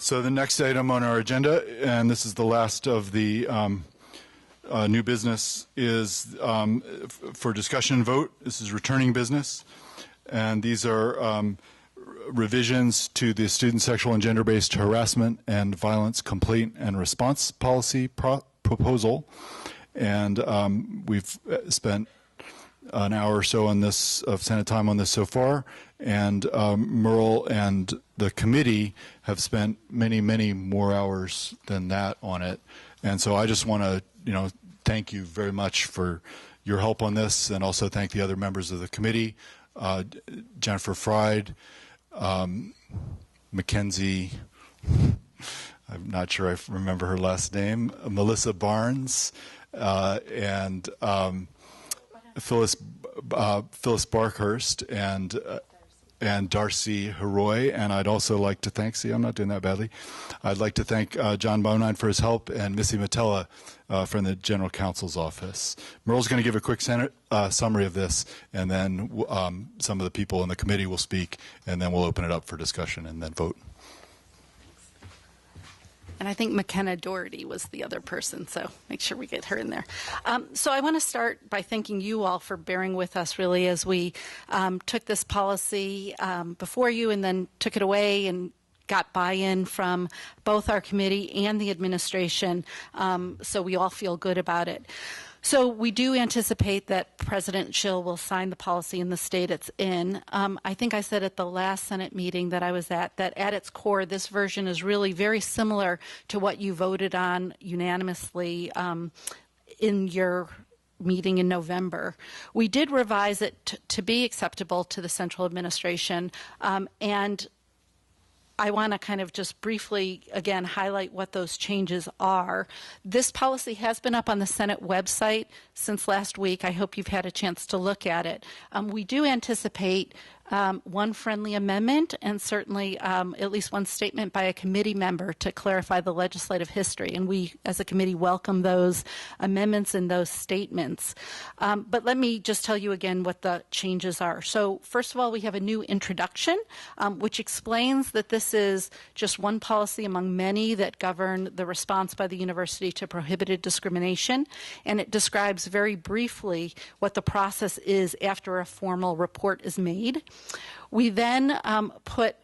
So the next item on our agenda, and this is the last of the new business, is for discussion and vote. This is returning business, and these are revisions to the student sexual and gender-based harassment and violence complaint and response policy proposal. And we've spent an hour or so on this, of Senate time on this so far, and Merle and the committee have spent many, many more hours than that on it. And so I just want to, thank you very much for your help on this, and also thank the other members of the committee, Jennifer Fried, Mackenzie, I'm not sure I remember her last name, Melissa Barnes, and Phyllis Barkhurst, and Darcy Heroy. And I'd also like to thank, see, I'm not doing that badly. I'd like to thank John Bonine for his help, and Missy Matella from the General Counsel's office. Merle's going to give a quick summary of this, and then some of the people in the committee will speak, and then we'll open it up for discussion and then vote. And I think McKenna Doherty was the other person, so make sure we get her in there. So I want to start by thanking you all for bearing with us, really, as we took this policy before you and then took it away and got buy-in from both our committee and the administration, so we all feel good about it. So we do anticipate that President Schill will sign the policy in the state it's in. I think I said at the last Senate meeting that I was at that at its core, this version is really very similar to what you voted on unanimously in your meeting in November. We did revise it to be acceptable to the central administration, and I want to kind of just briefly, again, highlight what those changes are. This policy has been up on the Senate website since last week. I hope you've had a chance to look at it. We do anticipate one friendly amendment and certainly at least one statement by a committee member to clarify the legislative history. And we, as a committee, welcome those amendments and those statements. But let me just tell you again what the changes are. So first of all, we have a new introduction, which explains that this is just one policy among many that govern the response by the university to prohibited discrimination. And it describes very briefly what the process is after a formal report is made. We then put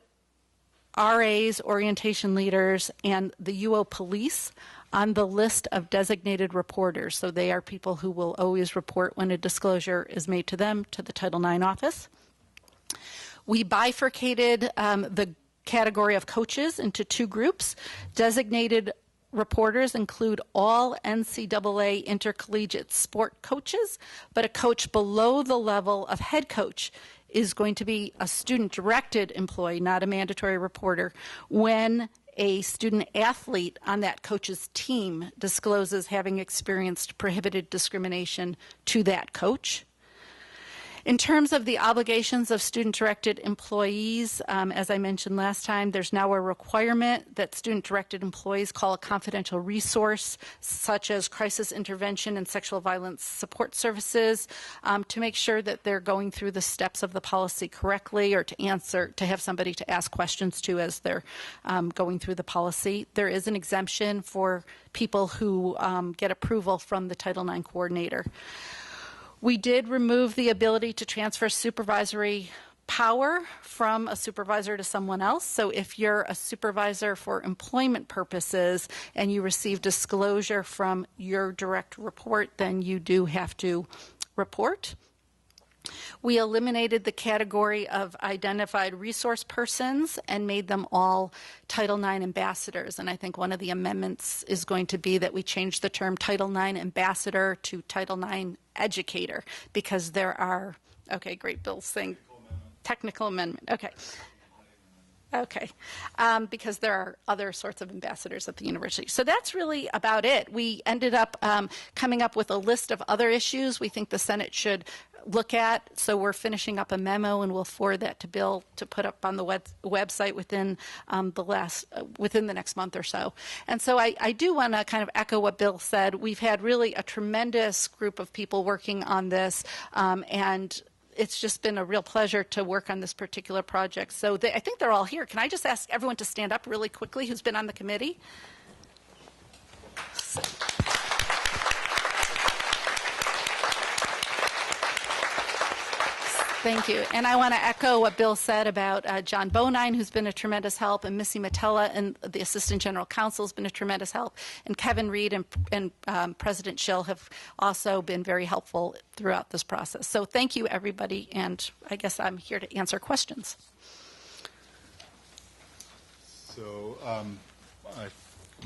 RAs, orientation leaders, and the UO police on the list of designated reporters. So they are people who will always report when a disclosure is made to them, to the Title IX office. We bifurcated the category of coaches into two groups. Designated reporters include all NCAA intercollegiate sport coaches, but a coach below the level of head coach is going to be a student-directed employee, not a mandatory reporter, when a student athlete on that coach's team discloses having experienced prohibited discrimination to that coach. In terms of the obligations of student-directed employees, as I mentioned last time, there's now a requirement that student-directed employees call a confidential resource, such as crisis intervention and sexual violence support services, to make sure that they're going through the steps of the policy correctly, or to have somebody to ask questions to as they're going through the policy. There is an exemption for people who get approval from the Title IX coordinator. We did remove the ability to transfer supervisory power from a supervisor to someone else. So if you're a supervisor for employment purposes and you receive disclosure from your direct report, then you do have to report. We eliminated the category of identified resource persons and made them all Title IX ambassadors. And I think one of the amendments is going to be that we change the term Title IX ambassador to Title IX educator, because there are, okay, great, Bill's saying technical amendment. Okay. Okay, because there are other sorts of ambassadors at the university. So that's really about it. We ended up coming up with a list of other issues we think the Senate should look at. So we're finishing up a memo, and we'll forward that to Bill to put up on the website within within the next month or so. And so I do want to kind of echo what Bill said. We've had really a tremendous group of people working on this, and it's just been a real pleasure to work on this particular project. So I think they're all here. Can I just ask everyone to stand up really quickly who's been on the committee? Thank you. And I want to echo what Bill said about John Bonine, who's been a tremendous help, and Missy Matella, and the Assistant General Counsel, has been a tremendous help. And Kevin Reed and President Schill have also been very helpful throughout this process. So thank you, everybody, and I guess I'm here to answer questions. So I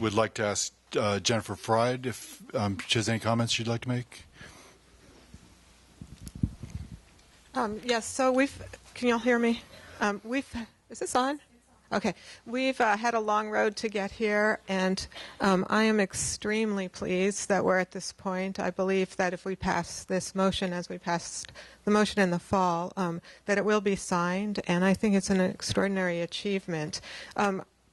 would like to ask Jennifer Fried if she has any comments she'd like to make. Yes, so can you all hear me? Is this on? Okay. We've had a long road to get here, and I am extremely pleased that we're at this point. I believe that if we pass this motion as we passed the motion in the fall, that it will be signed, and I think it's an extraordinary achievement.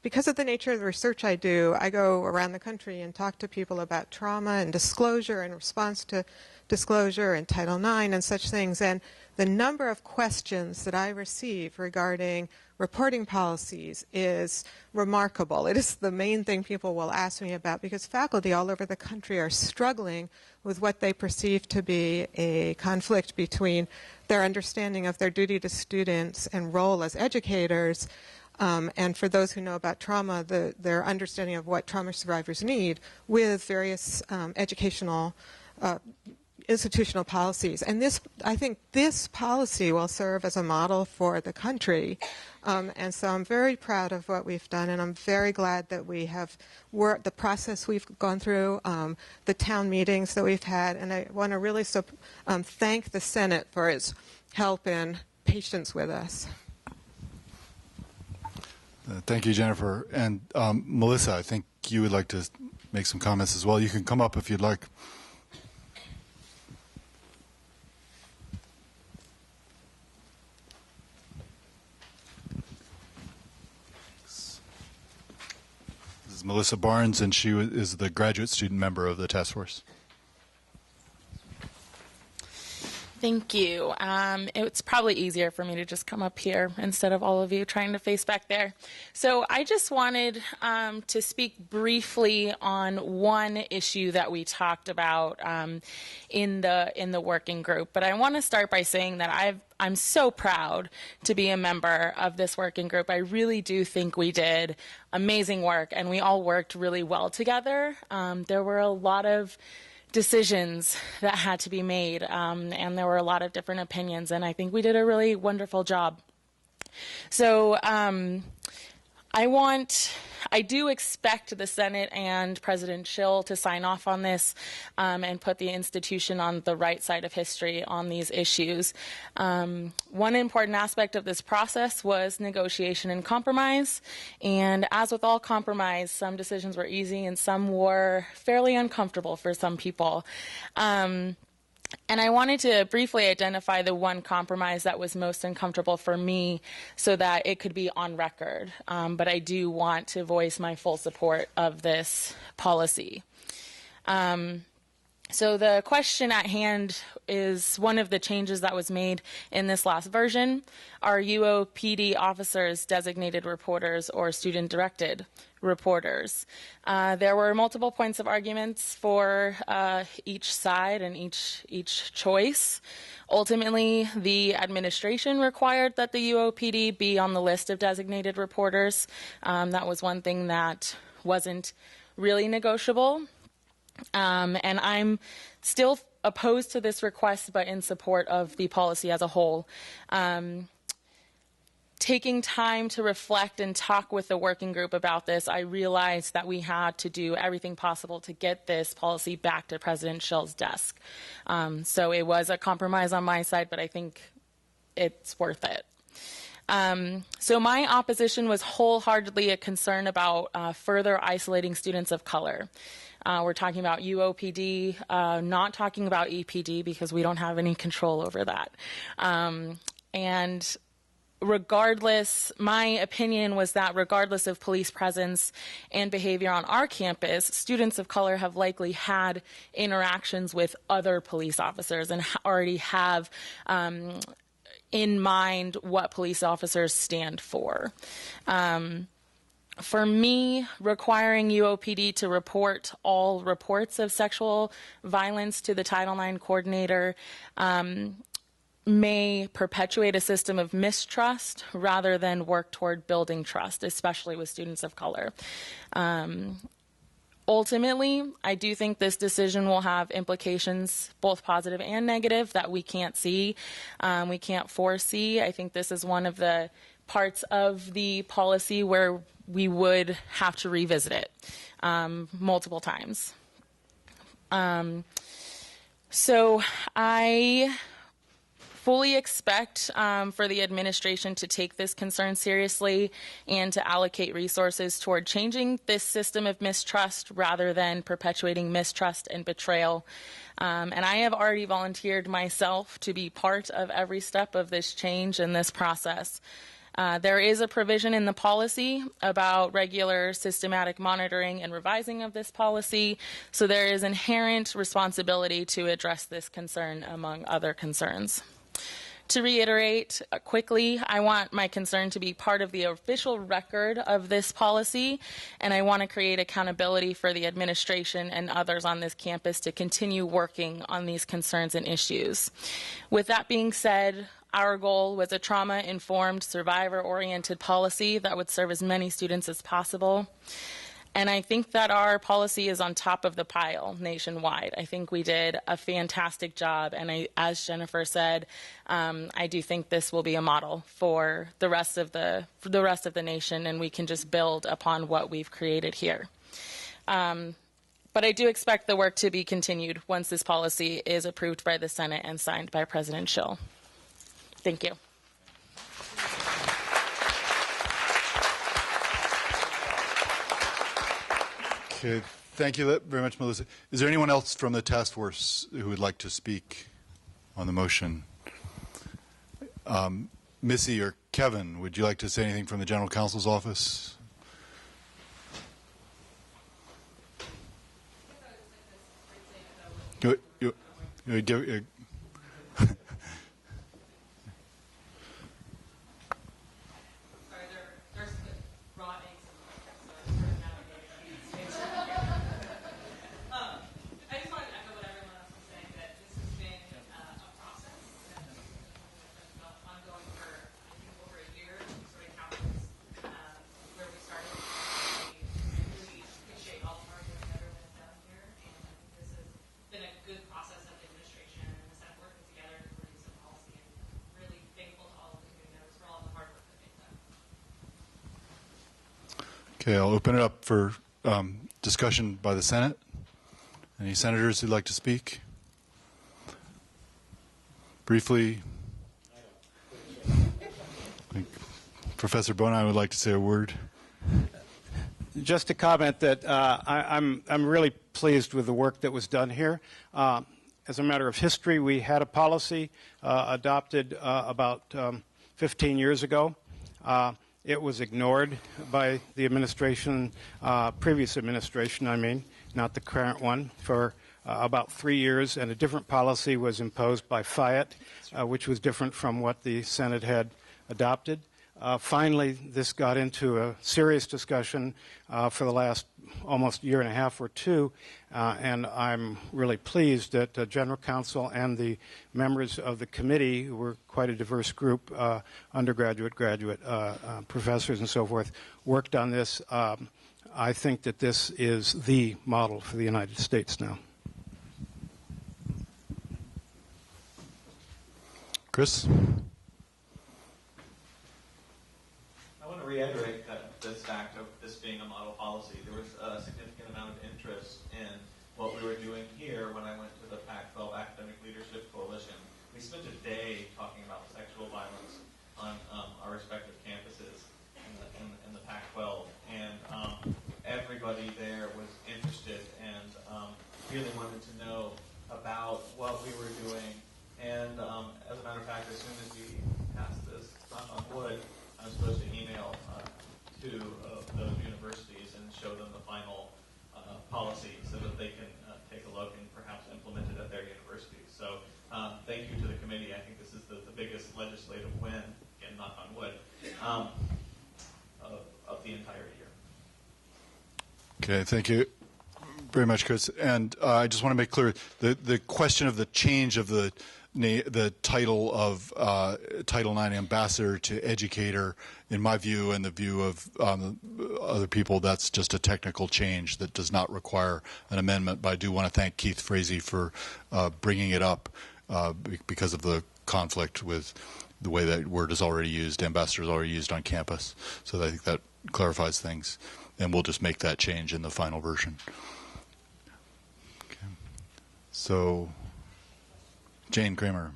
Because of the nature of the research I do, I go around the country and talk to people about trauma and disclosure and response to disclosure and Title IX and such things. And the number of questions that I receive regarding reporting policies is remarkable. It is the main thing people will ask me about because faculty all over the country are struggling with what they perceive to be a conflict between their understanding of their duty to students and role as educators, and for those who know about trauma, their understanding of what trauma survivors need with various educational institutional policies. And I think this policy will serve as a model for the country. And so I'm very proud of what we've done, and I'm very glad that we have worked the process we've gone through, the town meetings that we've had, and I want to really thank the Senate for its help and patience with us. Thank you, Jennifer. And Melissa, I think you would like to make some comments as well. You can come up if you'd like. This is Melissa Barnes, and she is the graduate student member of the task force. Thank you. It's probably easier for me to just come up here instead of all of you trying to face back there. So I just wanted to speak briefly on one issue that we talked about in the working group. But I want to start by saying that I'm so proud to be a member of this working group. I really do think we did amazing work, and we all worked really well together. There were a lot of decisions that had to be made, and there were a lot of different opinions, and I think we did a really wonderful job. So I do expect the Senate and President Schill to sign off on this and put the institution on the right side of history on these issues. One important aspect of this process was negotiation and compromise. And as with all compromise, some decisions were easy and some were fairly uncomfortable for some people. And I wanted to briefly identify the one compromise that was most uncomfortable for me so that it could be on record. But I do want to voice my full support of this policy. So the question at hand is one of the changes that was made in this last version. Are UOPD officers designated reporters or student-directed reporters? There were multiple points of arguments for each side and each choice. Ultimately, the administration required that the UOPD be on the list of designated reporters. That was one thing that wasn't really negotiable. And I'm still opposed to this request, but in support of the policy as a whole. Taking time to reflect and talk with the working group about this, I realized that we had to do everything possible to get this policy back to President Schill's desk. So it was a compromise on my side, but I think it's worth it. So my opposition was wholeheartedly a concern about further isolating students of color. We're talking about UOPD, not talking about EPD because we don't have any control over that. And regardless, my opinion was that regardless of police presence and behavior on our campus, students of color have likely had interactions with other police officers and already have in mind what police officers stand for. For me, requiring UOPD to report all reports of sexual violence to the Title IX coordinator may perpetuate a system of mistrust rather than work toward building trust, especially with students of color. Ultimately, I do think this decision will have implications, both positive and negative, that we can't see, we can't foresee. I think this is one of the parts of the policy where we would have to revisit it multiple times. So I fully expect for the administration to take this concern seriously and to allocate resources toward changing this system of mistrust rather than perpetuating mistrust and betrayal. And I have already volunteered myself to be part of every step of this change and this process. There is a provision in the policy about regular systematic monitoring and revising of this policy, so there is inherent responsibility to address this concern among other concerns. To reiterate quickly, I want my concern to be part of the official record of this policy, and I want to create accountability for the administration and others on this campus to continue working on these concerns and issues. With that being said, our goal was a trauma-informed, survivor-oriented policy that would serve as many students as possible. And I think that our policy is on top of the pile nationwide. I think we did a fantastic job, and as Jennifer said, I do think this will be a model for the rest of the nation, and we can just build upon what we've created here. But I do expect the work to be continued once this policy is approved by the Senate and signed by President Schill. Thank you. Okay, thank you very much, Melissa. Is there anyone else from the task force who would like to speak on the motion? Missy or Kevin, would you like to say anything from the General Counsel's office? Okay, I'll open it up for discussion by the Senate. Any senators who'd like to speak? Briefly, I think Professor Bonai would like to say a word. Just to comment that I'm really pleased with the work that was done here. As a matter of history, we had a policy adopted about 15 years ago. It was ignored by the administration, previous administration, I mean, not the current one, for about 3 years, and a different policy was imposed by Fayette, which was different from what the Senate had adopted. Finally, this got into a serious discussion for the last almost year and a half or two, and I'm really pleased that General Counsel and the members of the committee, who were quite a diverse group, undergraduate, graduate, professors and so forth, worked on this. I think that this is the model for the United States now. Chris? I want to reiterate that this fact of this being a model policy, there was a significant amount of interest in what we were doing here when I went to the Pac-12 Academic Leadership Coalition. We spent a day talking about sexual violence on our respective campuses in the Pac-12, and everybody there was interested and really wanted to know about what we were doing. And as a matter of fact, as soon as we passed this, knock on wood, I'm supposed to email to those universities and show them the final policy so that they can take a look and perhaps implement it at their universities. So thank you to the committee. I think this is the biggest legislative of the entire year. Okay, thank you very much, Chris. And I just want to make clear the question of the change of the title of Title IX ambassador to educator, in my view and the view of other people, that's just a technical change that does not require an amendment. But I do want to thank Keith Frazee for bringing it up because of the conflict with the way that word is already used, ambassador is already used on campus. So I think that clarifies things. And we'll just make that change in the final version. Okay. So, Jane Kramer.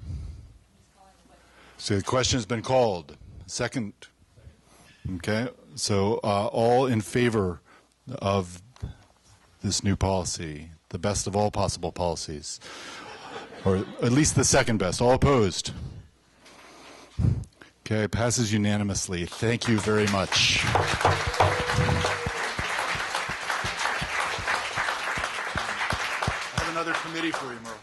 So the question has been called. Second. Okay. So all in favor of this new policy, the best of all possible policies, or at least the second best. All opposed? Okay. Passes unanimously. Thank you very much. Another committee for you, Merle.